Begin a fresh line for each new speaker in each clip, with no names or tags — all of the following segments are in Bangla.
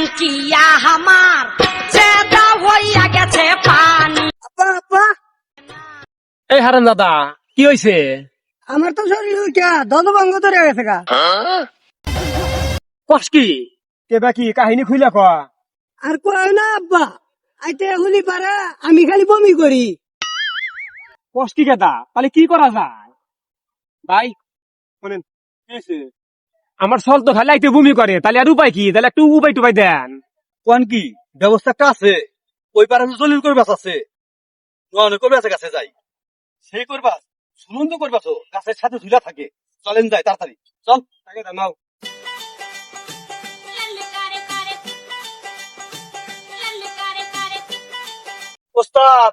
ট্যাঙ্কিয়া আমার চেদা হইয়া গেছে পানি।
এই হারাম দাদা কি হয়েছে?
আমার তো শরীর দলভঙ্গ ধরে গেছে গা।
কস কি কেবা কি কাহিনী খুইলা ক।
আর কয় না আব্বা, আইতে হলি পারে আমি খালি বমি করি।
কস কি কেদা তাহলে কি করা যায়? ভাই শোনেন কি হয়েছে? আমার সল তো খালি আইতে বমি করে, তাহলে আর উপায় কি? তাহলে একটু উপায় টুপাই দেন।
কোন কি ব্যবস্থা একটা আছে? ওই পারে জলিল করবাস আছে, করবে আছে গাছে যাই, সেই করবাস সুনন্দ করবাস গাছের সাথে ঝুলা থাকে। চলেন যাই তাড়াতাড়ি, চল
আগে নাও।
ওস্তাদ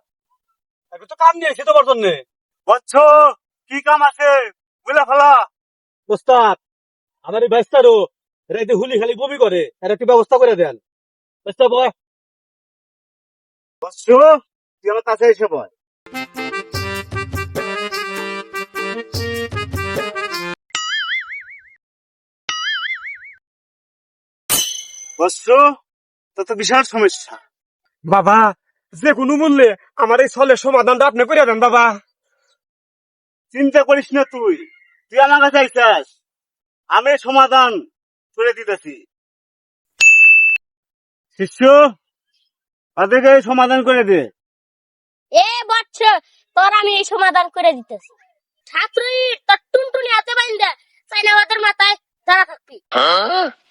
আমি তো কাম নিয়েছি তোমার জন্য। বচ্চ কি কাম আছে বলে ফেলা। ওস্তাদ আমার এই বাইস্তারও রাইতে হুলি খালি বমি করে, এর একটি ব্যবস্থা করে দেন। বস্তা বয় বচ্চ, তুই আমার কাছে এসে বয়। বচ্চ তো তো বিশাল সমস্যা।
বাবা যে কোনো মূল্যে আমার এই ছলের সমাধানটা আপনি করে দেন বাবা।
চিন্তা করিস না, তুই তুই আমার কাছে আইসাস, আমি সমাধান করে দিতেছি। শিষ্য তাদেরকে সমাধান করে দে।
এ বচ্চ, তোর আমি এই সমাধান করে দিতেছি। ছাত্রই তোর টুনটুনি হাতে বাইন্দা চাইনা ওদের মাথায় দাঁড়া থাকবি।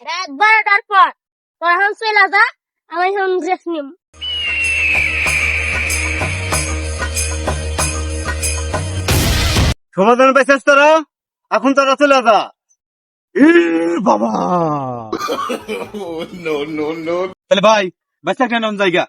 রাত 12টার পর তোর এখন চলে যা, আমি এখন ড্রেস নিম।
সমাধান পাইছিস তোরা, এখন তোরা চলে যা। বাবা তাহলে ভাই বাচ্চা কেন জায়গা